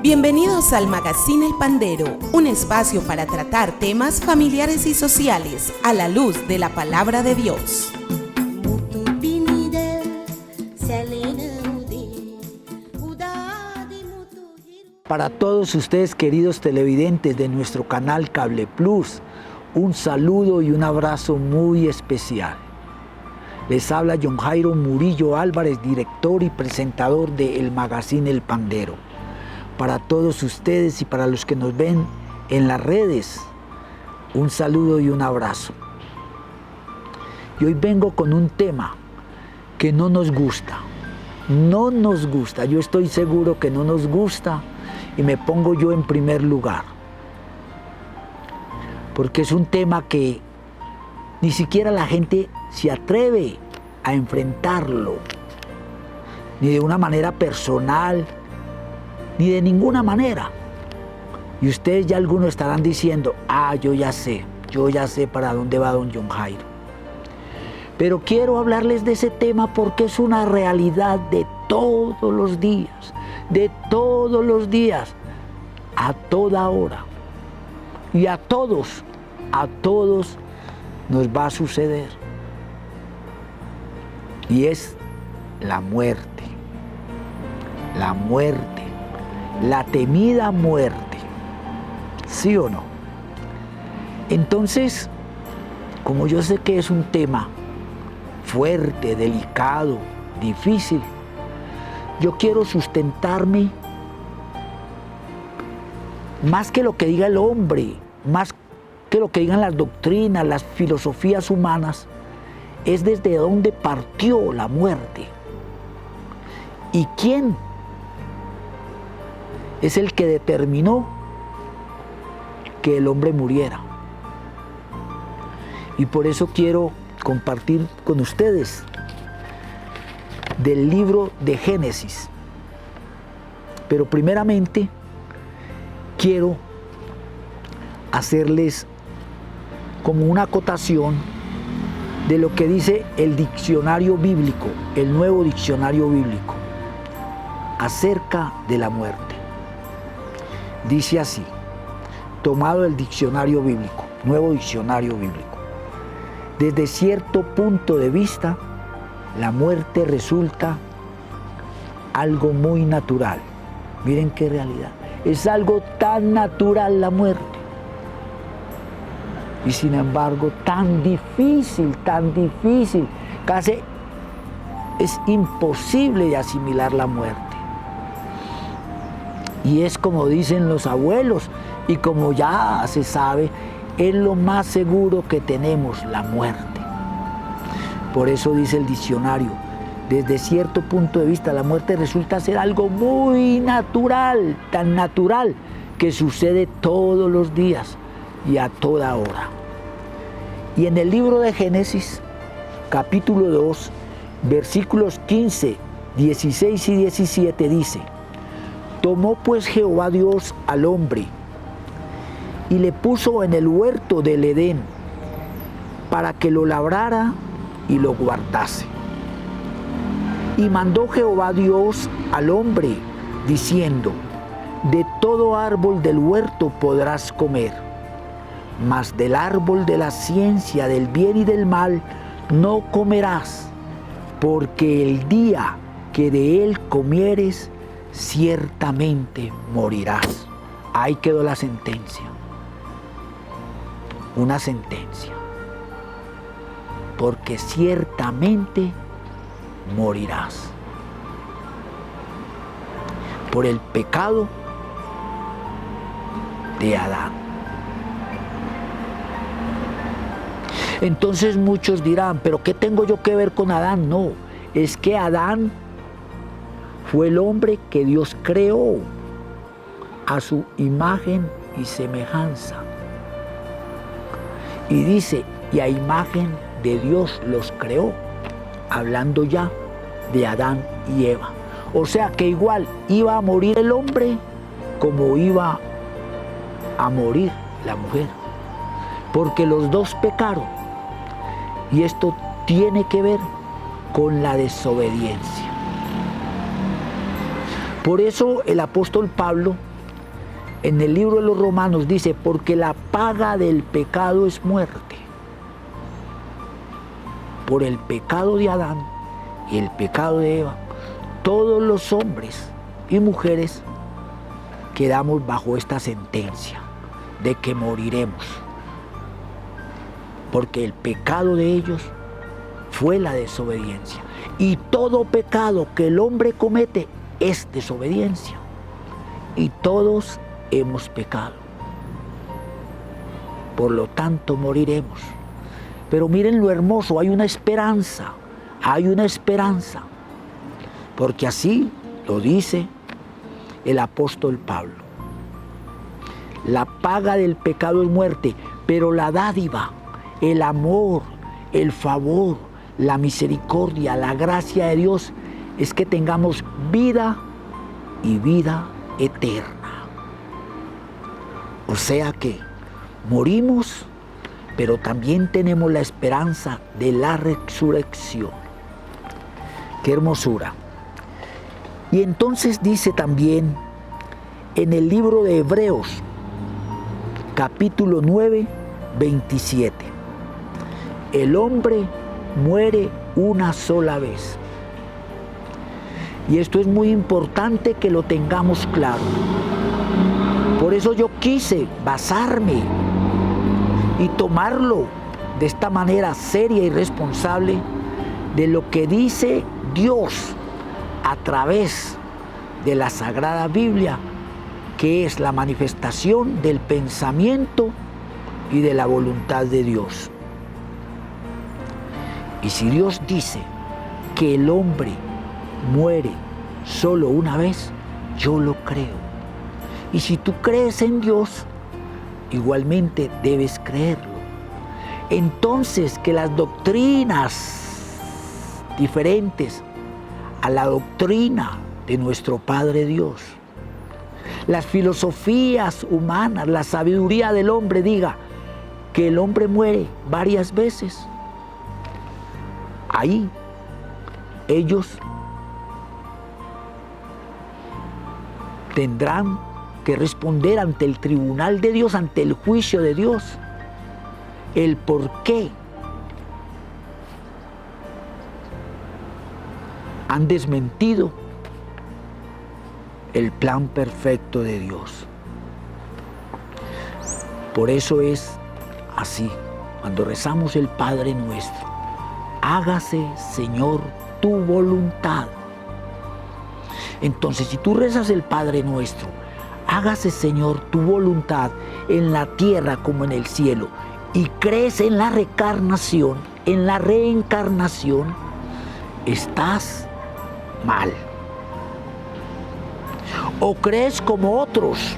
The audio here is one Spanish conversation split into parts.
Bienvenidos al Magazine El Pandero, un espacio para tratar temas familiares y sociales a la luz de la palabra de Dios. Para todos ustedes, queridos televidentes de nuestro canal Cable Plus, un saludo y un abrazo muy especial. Les habla John Jairo Murillo Álvarez, director y presentador de El Magazine El Pandero. Para todos ustedes y para los que nos ven en las redes, un saludo y un abrazo. Y hoy vengo con un tema que no nos gusta. No nos gusta, yo estoy seguro que no nos gusta y me pongo yo en primer lugar. Porque es un tema que ni siquiera la gente se atreve a enfrentarlo, ni de una manera personal, ni de ninguna manera. Y ustedes ya algunos estarán diciendo, yo ya sé para dónde va don John Jairo. Pero quiero hablarles de ese tema porque es una realidad de todos los días, a toda hora. Y a todos nos va a suceder. Y es la muerte, la temida muerte, ¿sí o no? Entonces, como yo sé que es un tema fuerte, delicado, difícil, yo quiero sustentarme más que lo que diga el hombre, más que lo que digan las doctrinas, las filosofías humanas, es desde dónde partió la muerte y quién es el que determinó que el hombre muriera. Y por eso quiero compartir con ustedes del libro de Génesis. Pero primeramente quiero hacerles como una acotación de lo que dice el diccionario bíblico, el nuevo diccionario bíblico, acerca de la muerte. Dice así, tomado del diccionario bíblico, nuevo diccionario bíblico. Desde cierto punto de vista, la muerte resulta algo muy natural. Miren qué realidad. Es algo tan natural la muerte. Y sin embargo, tan difícil, casi es imposible de asimilar la muerte. Y es como dicen los abuelos, y como ya se sabe, es lo más seguro que tenemos, la muerte. Por eso dice el diccionario, desde cierto punto de vista, la muerte resulta ser algo muy natural, tan natural, que sucede todos los días y a toda hora. Y en el libro de Génesis, capítulo 2, versículos 15, 16 y 17 dice, tomó pues Jehová Dios al hombre y le puso en el huerto del Edén para que lo labrara y lo guardase. Y mandó Jehová Dios al hombre diciendo, de todo árbol del huerto podrás comer, mas del árbol de la ciencia del bien y del mal no comerás, porque el día que de él comieres, ciertamente morirás. Ahí quedó la sentencia. Una sentencia. Porque ciertamente morirás. Por el pecado de Adán. Entonces muchos dirán, ¿pero qué tengo yo que ver con Adán? No, es que Adán fue el hombre que Dios creó. a su imagen y semejanza. Y dice, y a imagen de Dios los creó, hablando ya de Adán y Eva. O sea que igual iba a morir el hombre como iba a morir la mujer, porque los dos pecaron. Y esto tiene que ver con la desobediencia. Por eso el apóstol Pablo en el libro de los Romanos dice, porque la paga del pecado es muerte. Por el pecado de Adán y el pecado de Eva, todos los hombres y mujeres quedamos bajo esta sentencia de que moriremos. Porque el pecado de ellos fue la desobediencia. Y todo pecado que el hombre comete es desobediencia. Y todos hemos pecado. Por lo tanto, moriremos. Pero miren lo hermoso, hay una esperanza. Hay una esperanza. Porque así lo dice el apóstol Pablo. La paga del pecado es muerte, pero la dádiva, el amor, el favor, la misericordia, la gracia de Dios es que tengamos vida y vida eterna. O sea que morimos, pero también tenemos la esperanza de la resurrección. ¡Qué hermosura! Y entonces dice también en el libro de Hebreos, capítulo 9, 27. El hombre muere una sola vez. Y esto es muy importante que lo tengamos claro. Por eso yo quise basarme y tomarlo de esta manera seria y responsable de lo que dice Dios a través de la Sagrada Biblia, que es la manifestación del pensamiento y de la voluntad de Dios. Y si Dios dice que el hombre muere solo una vez, yo lo creo. Y si tú crees en Dios, igualmente debes creerlo. Entonces, que las doctrinas diferentes a la doctrina de nuestro Padre Dios, las filosofías humanas, la sabiduría del hombre diga que el hombre muere varias veces, ahí ellos tendrán que responder ante el tribunal de Dios, ante el juicio de Dios, el por qué han desmentido el plan perfecto de Dios. Por eso es así, cuando rezamos el Padre Nuestro: hágase, Señor, tu voluntad. Entonces, si tú rezas el Padre Nuestro, hágase, Señor, tu voluntad en la tierra como en el cielo, y crees en la reencarnación, estás mal. O crees como otros,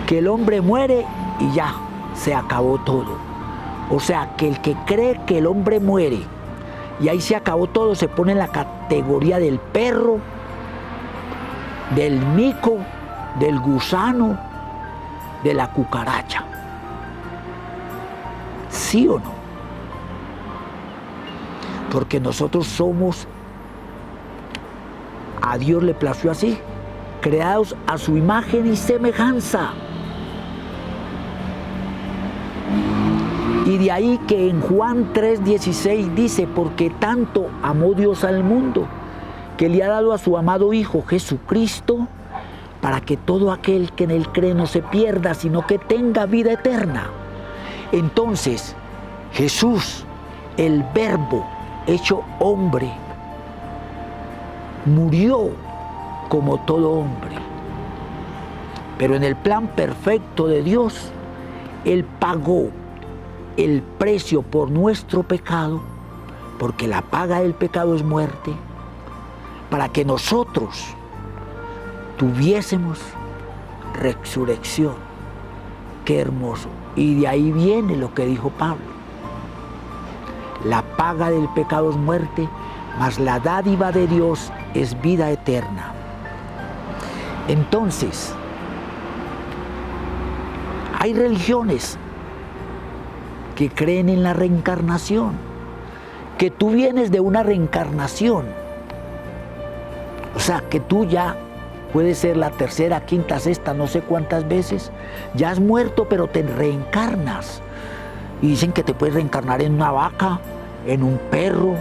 que el hombre muere y ya, se acabó todo. O sea, que el que cree que el hombre muere y ahí se acabó todo, se pone en la categoría del perro, del mico, del gusano, de la cucaracha. ¿Sí o no? Porque nosotros somos, a Dios le plació así, creados a su imagen y semejanza. Y de ahí que en Juan 3:16 dice: porque tanto amó Dios al mundo, que le ha dado a su amado Hijo Jesucristo, para que todo aquel que en él cree no se pierda, sino que tenga vida eterna. Entonces, Jesús, el Verbo hecho hombre, murió como todo hombre. Pero en el plan perfecto de Dios, Él pagó el precio por nuestro pecado, porque la paga del pecado es muerte, para que nosotros tuviésemos resurrección. Qué hermoso. Y de ahí viene lo que dijo Pablo. La paga del pecado es muerte, mas la dádiva de Dios es vida eterna. Entonces, hay religiones que creen en la reencarnación, que tú vienes de una reencarnación. O sea, que tú ya puedes ser la tercera, quinta, sexta, no sé cuántas veces, ya has muerto, pero te reencarnas. Y dicen que te puedes reencarnar en una vaca, en un perro,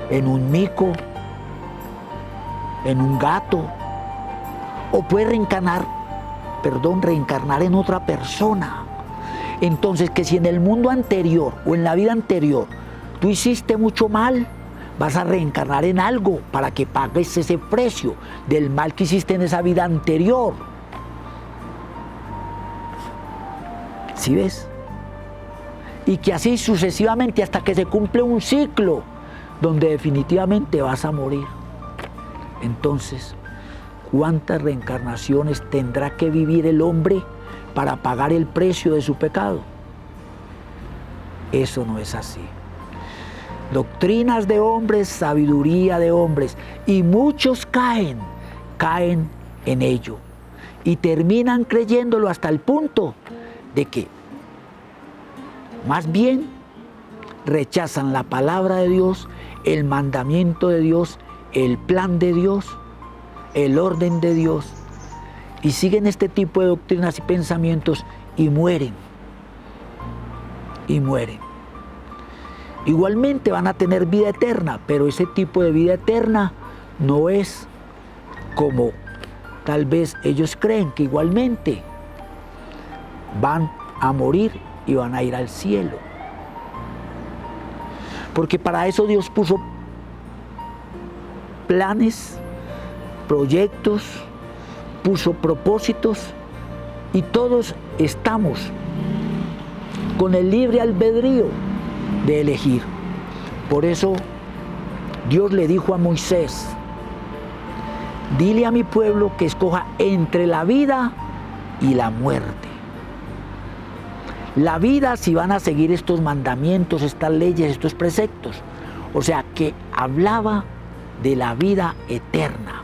en un mico, en un gato. O puedes reencarnar en otra persona. Entonces, que si en el mundo anterior o en la vida anterior tú hiciste mucho mal, vas a reencarnar en algo para que pagues ese precio del mal que hiciste en esa vida anterior. ¿Sí ves? Y que así sucesivamente hasta que se cumple un ciclo donde definitivamente vas a morir. Entonces, ¿cuántas reencarnaciones tendrá que vivir el hombre para pagar el precio de su pecado? Eso no es así. Doctrinas de hombres, sabiduría de hombres, y muchos caen en ello y terminan creyéndolo hasta el punto de que más bien rechazan la palabra de Dios, el mandamiento de Dios, el plan de Dios, el orden de Dios, y siguen este tipo de doctrinas y pensamientos y mueren. Y mueren. Igualmente van a tener vida eterna, pero ese tipo de vida eterna no es como tal vez ellos creen, que igualmente van a morir y van a ir al cielo. Porque para eso Dios puso planes, proyectos, puso propósitos, y todos estamos con el libre albedrío de elegir. Por eso Dios le dijo a Moisés: dile a mi pueblo que escoja entre la vida y la muerte. La vida, si van a seguir estos mandamientos, estas leyes, estos preceptos. O sea, que hablaba de la vida eterna,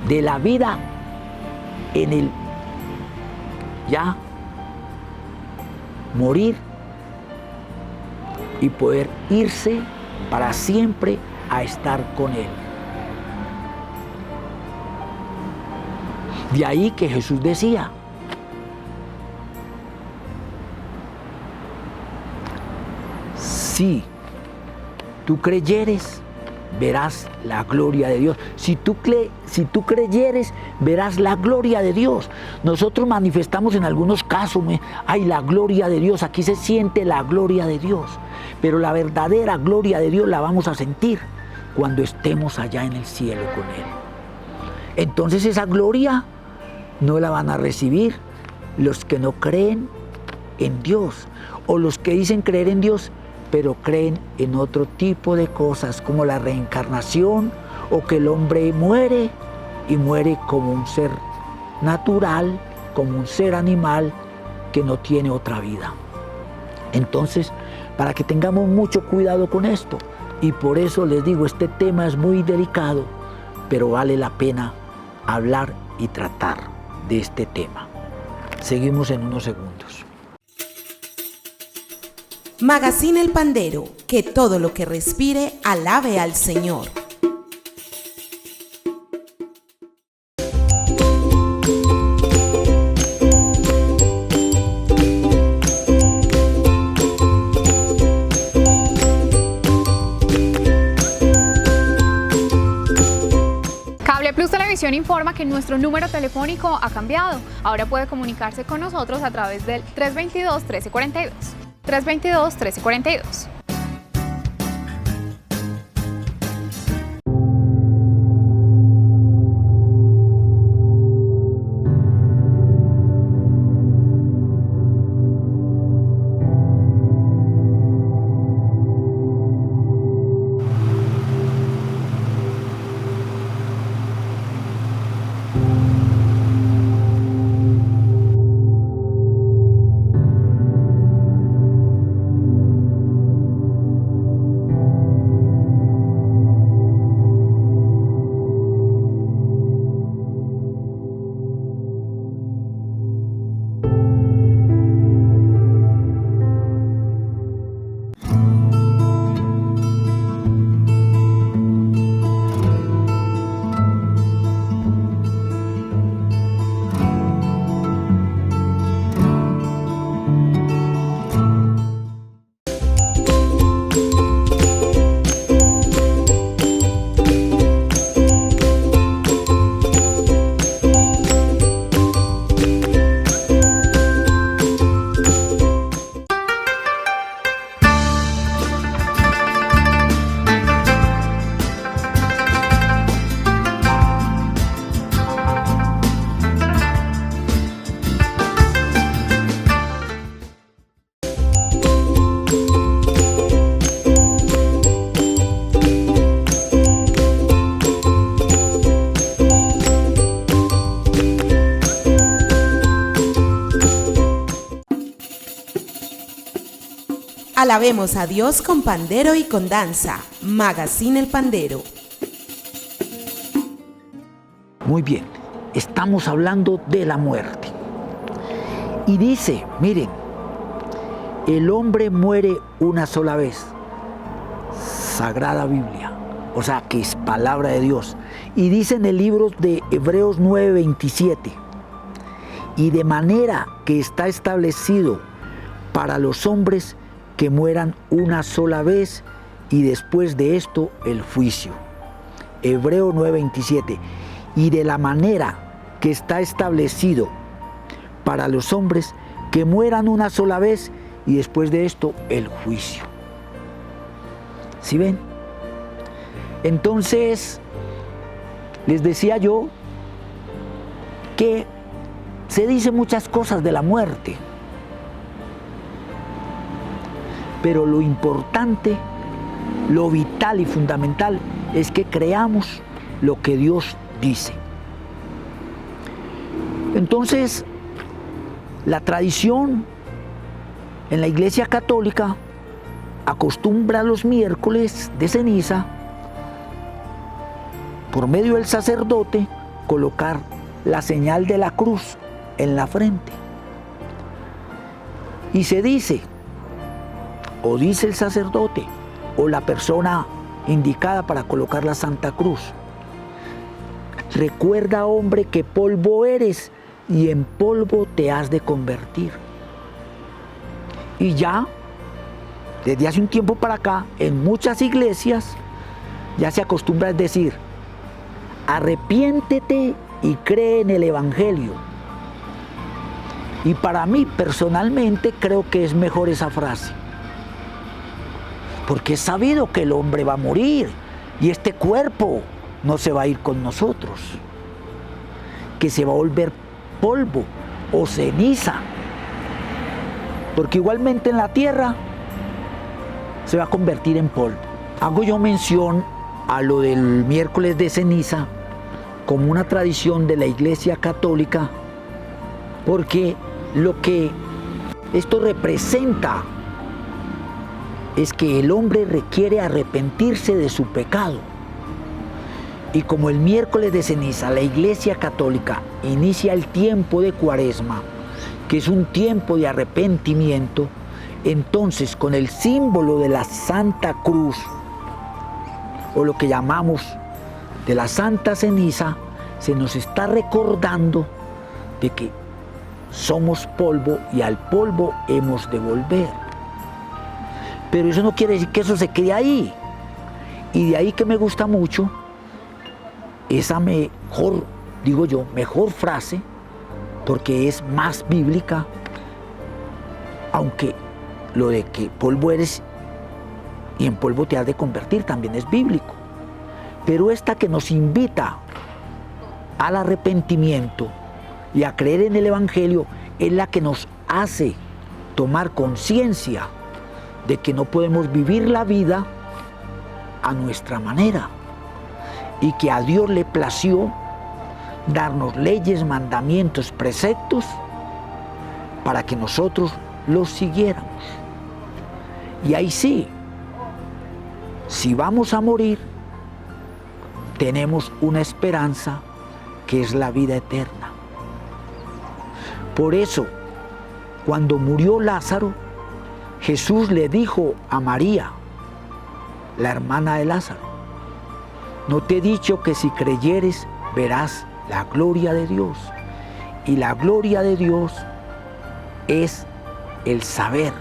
de la vida en el ya morir y poder irse para siempre a estar con Él. De ahí que Jesús decía: si tú creyeres, verás la gloria de Dios. Si tú creyeres, verás la gloria de Dios. Nosotros manifestamos en algunos casos, ay, la gloria de Dios, aquí se siente la gloria de Dios. Pero la verdadera gloria de Dios la vamos a sentir cuando estemos allá en el cielo con Él. Entonces esa gloria no la van a recibir los que no creen en Dios, o los que dicen creer en Dios, pero creen en otro tipo de cosas, como la reencarnación, o que el hombre muere, y muere como un ser natural, como un ser animal que no tiene otra vida. Entonces, para que tengamos mucho cuidado con esto, y por eso les digo, este tema es muy delicado, pero vale la pena hablar y tratar de este tema. Seguimos en unos segundos. Magazine El Pandero, que todo lo que respire alabe al Señor. Cable Plus Televisión informa que nuestro número telefónico ha cambiado. Ahora puede comunicarse con nosotros a través del 322-1342. 322-1342. Alabemos a Dios con pandero y con danza. Magazine El Pandero. Muy bien, estamos hablando de la muerte. Y dice, miren, el hombre muere una sola vez. Sagrada Biblia, o sea que es palabra de Dios. Y dice en el libro de Hebreos 9:27, y de manera que está establecido para los hombres que mueran una sola vez y después de esto el juicio. Hebreos 9:27, y de la manera que está establecido para los hombres que mueran una sola vez y después de esto el juicio. ¿Sí ven? Entonces, les decía yo que se dicen muchas cosas de la muerte, pero lo importante, lo vital y fundamental es que creamos lo que Dios dice. Entonces, la tradición en la Iglesia Católica acostumbra los miércoles de ceniza, por medio del sacerdote, colocar la señal de la cruz en la frente. Y se dice, o dice el sacerdote, o la persona indicada para colocar la Santa Cruz: recuerda, hombre, que polvo eres y en polvo te has de convertir. Y ya, desde hace un tiempo para acá, en muchas iglesias ya se acostumbra a decir: arrepiéntete y cree en el Evangelio. Y para mí, personalmente, creo que es mejor esa frase, porque es sabido que el hombre va a morir y este cuerpo no se va a ir con nosotros, que se va a volver polvo o ceniza, porque igualmente en la tierra se va a convertir en polvo. Hago yo mención a lo del miércoles de ceniza como una tradición de la Iglesia Católica, porque lo que esto representa es que el hombre requiere arrepentirse de su pecado. Y como el miércoles de ceniza, la Iglesia Católica inicia el tiempo de Cuaresma, que es un tiempo de arrepentimiento, entonces con el símbolo de la Santa Cruz, o lo que llamamos de la Santa Ceniza, se nos está recordando de que somos polvo y al polvo hemos de volver. Pero eso no quiere decir que eso se quede ahí. Y de ahí que me gusta mucho esa mejor, digo yo, mejor frase, porque es más bíblica, aunque lo de que polvo eres y en polvo te has de convertir también es bíblico. Pero esta que nos invita al arrepentimiento y a creer en el Evangelio es la que nos hace tomar conciencia de que no podemos vivir la vida a nuestra manera y que a Dios le plació darnos leyes, mandamientos, preceptos para que nosotros los siguiéramos. Y ahí sí, si vamos a morir, tenemos una esperanza que es la vida eterna. Por eso, cuando murió Lázaro, Jesús le dijo a María, la hermana de Lázaro: no te he dicho que si creyeres verás la gloria de Dios. Y la gloria de Dios es el saber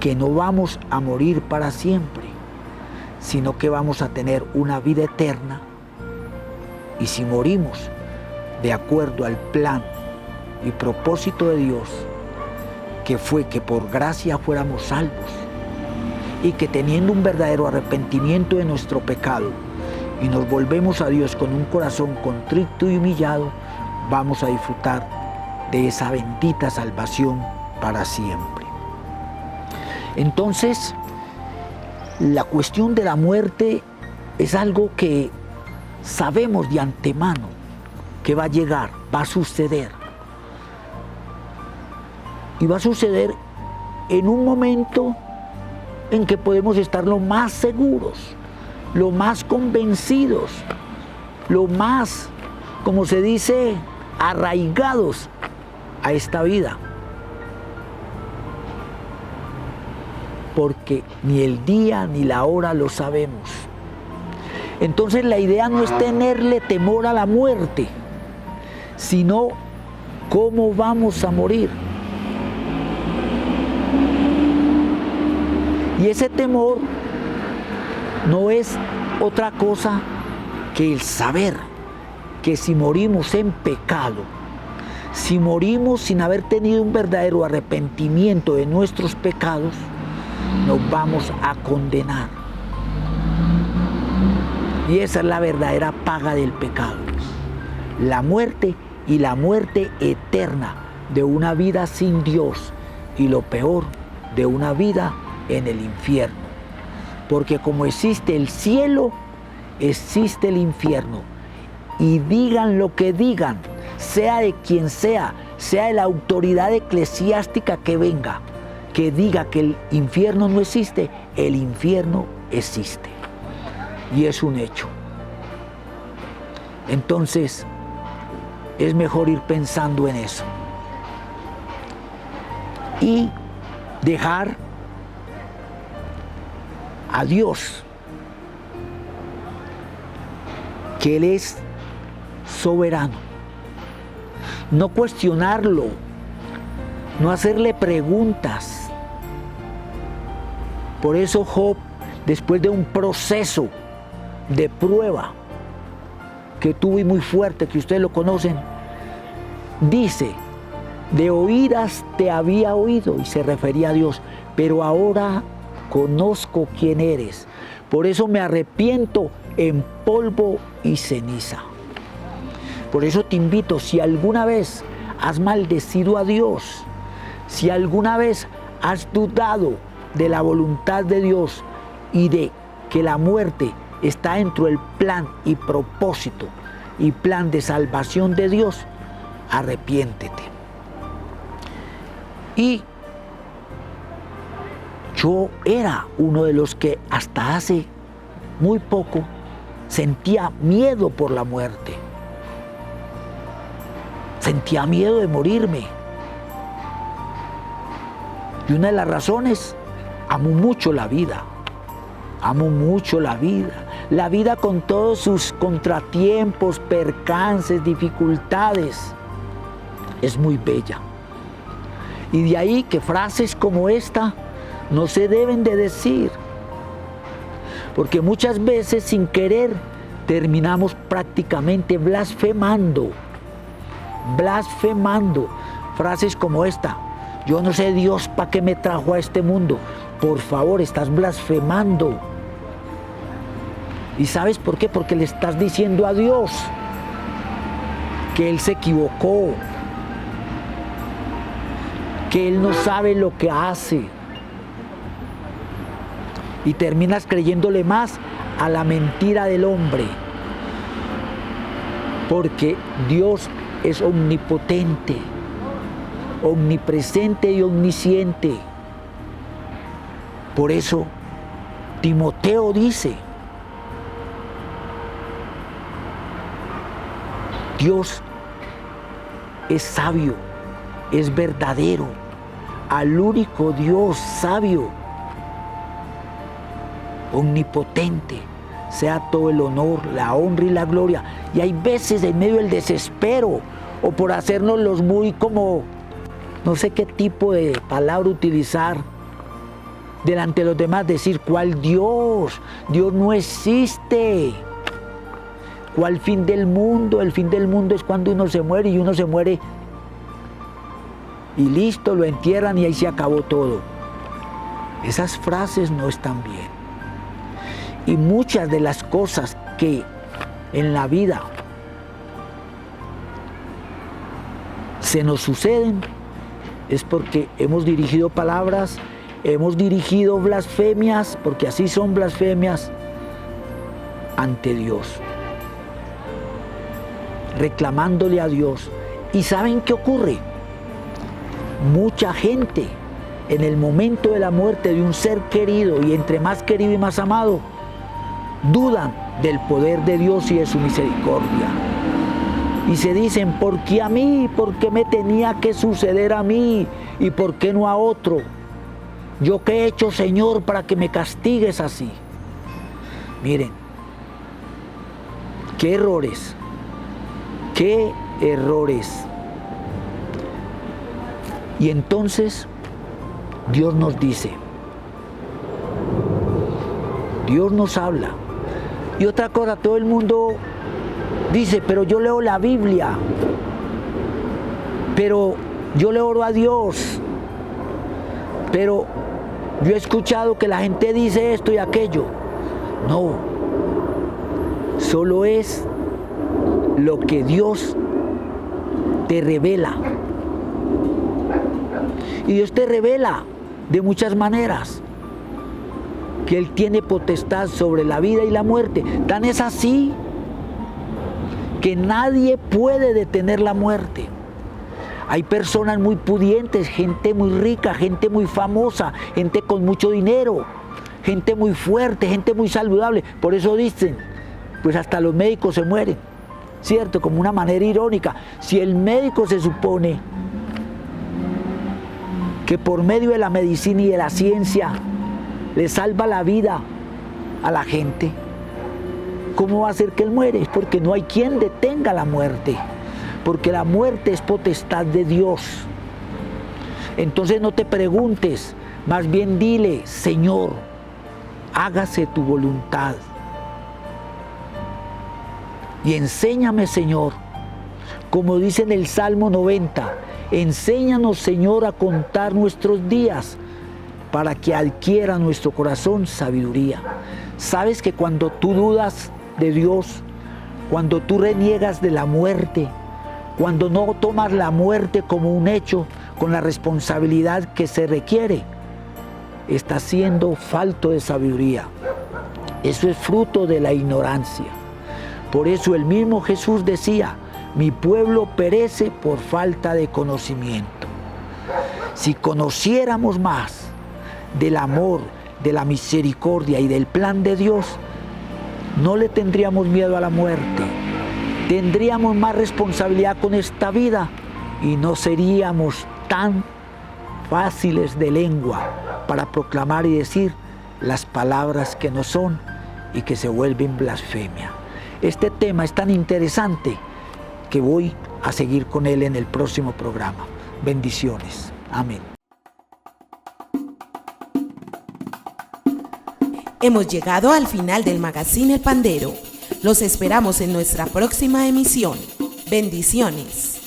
que no vamos a morir para siempre, sino que vamos a tener una vida eterna. Y si morimos de acuerdo al plan y propósito de Dios, que fue que por gracia fuéramos salvos, y que teniendo un verdadero arrepentimiento de nuestro pecado y nos volvemos a Dios con un corazón contrito y humillado, vamos a disfrutar de esa bendita salvación para siempre. Entonces, la cuestión de la muerte es algo que sabemos de antemano que va a llegar, va a suceder. Y va a suceder en un momento en que podemos estar lo más seguros, lo más convencidos, lo más, como se dice, arraigados a esta vida. Porque ni el día ni la hora lo sabemos. Entonces la idea no es tenerle temor a la muerte, sino cómo vamos a morir. Y ese temor no es otra cosa que el saber que si morimos en pecado, si morimos sin haber tenido un verdadero arrepentimiento de nuestros pecados, nos vamos a condenar. Y esa es la verdadera paga del pecado. La muerte, y la muerte eterna de una vida sin Dios, y lo peor, de una vida en el infierno. Porque como existe el cielo, existe el infierno. Y digan lo que digan, sea de quien sea de la autoridad eclesiástica que venga, que diga que el infierno no existe, el infierno existe. Y es un hecho. Entonces, es mejor ir pensando en eso. Y dejar a Dios, que Él es soberano. No cuestionarlo, no hacerle preguntas. Por eso Job, después de un proceso de prueba que tuvo y muy fuerte, que ustedes lo conocen, dice: de oídas te había oído, y se refería a Dios, pero ahora conozco quién eres. Por eso me arrepiento en polvo y ceniza. Por eso te invito, si alguna vez has maldecido a Dios, si alguna vez has dudado de la voluntad de Dios y de que la muerte está dentro del plan y propósito y plan de salvación de Dios, arrepiéntete. Y yo era uno de los que hasta hace muy poco sentía miedo por la muerte. Sentía miedo de morirme. Y una de las razones, amo mucho la vida. Amo mucho la vida. La vida con todos sus contratiempos, percances, dificultades, es muy bella. Y de ahí que frases como esta no se deben de decir. Porque muchas veces sin querer terminamos prácticamente blasfemando. Blasfemando. Frases como esta: yo no sé Dios para qué me trajo a este mundo. Por favor, estás blasfemando. ¿Y sabes por qué? Porque le estás diciendo a Dios que Él se equivocó, que Él no sabe lo que hace. Y terminas creyéndole más a la mentira del hombre. Porque Dios es omnipotente, omnipresente y omnisciente. Por eso Timoteo dice: Dios es sabio, es verdadero. Al único Dios sabio, omnipotente, sea todo el honor, la honra y la gloria. Y hay veces en medio del desespero, o por hacernos los muy como, no sé qué tipo de palabra utilizar, delante de los demás, decir: ¿cuál Dios? Dios no existe. ¿Cuál fin del mundo? El fin del mundo es cuando uno se muere, y uno se muere y listo, lo entierran y ahí se acabó todo. Esas frases no están bien. Y muchas de las cosas que en la vida se nos suceden es porque hemos dirigido palabras, hemos dirigido blasfemias, porque así son blasfemias, ante Dios, reclamándole a Dios. ¿Y saben qué ocurre? Mucha gente en el momento de la muerte de un ser querido, y entre más querido y más amado, dudan del poder de Dios y de su misericordia. Y se dicen, ¿por qué a mí? ¿Por qué me tenía que suceder a mí? ¿Y por qué no a otro? ¿Yo qué he hecho, Señor, para que me castigues así? Miren, qué errores, qué errores. Y entonces Dios nos dice, Dios nos habla. Y otra cosa, todo el mundo dice, pero yo leo la Biblia, pero yo le oro a Dios, pero yo he escuchado que la gente dice esto y aquello. No, solo es lo que Dios te revela. Y Dios te revela de muchas maneras que Él tiene potestad sobre la vida y la muerte. Tan es así que nadie puede detener la muerte. Hay personas muy pudientes, gente muy rica, gente muy famosa, gente con mucho dinero, gente muy fuerte, gente muy saludable. Por eso dicen, pues hasta los médicos se mueren, ¿cierto? Como una manera irónica. Si el médico se supone que por medio de la medicina y de la ciencia le salva la vida a la gente, ¿cómo va a ser que él muere? Es porque no hay quien detenga la muerte, porque la muerte es potestad de Dios. Entonces no te preguntes, más bien dile, Señor, hágase tu voluntad. Y enséñame, Señor, como dice en el Salmo 90, enséñanos, Señor, a contar nuestros días para que adquiera nuestro corazón sabiduría. Sabes que cuando tú dudas de Dios, cuando tú reniegas de la muerte, cuando no tomas la muerte como un hecho con la responsabilidad que se requiere, estás siendo falto de sabiduría. Eso es fruto de la ignorancia. Por eso el mismo Jesús decía, mi pueblo perece por falta de conocimiento. Si conociéramos más del amor, de la misericordia y del plan de Dios, no le tendríamos miedo a la muerte, tendríamos más responsabilidad con esta vida y no seríamos tan fáciles de lengua para proclamar y decir las palabras que no son y que se vuelven blasfemia. Este tema es tan interesante que voy a seguir con él en el próximo programa. Bendiciones. Amén. Hemos llegado al final del Magazine El Pandero. Los esperamos en nuestra próxima emisión. Bendiciones.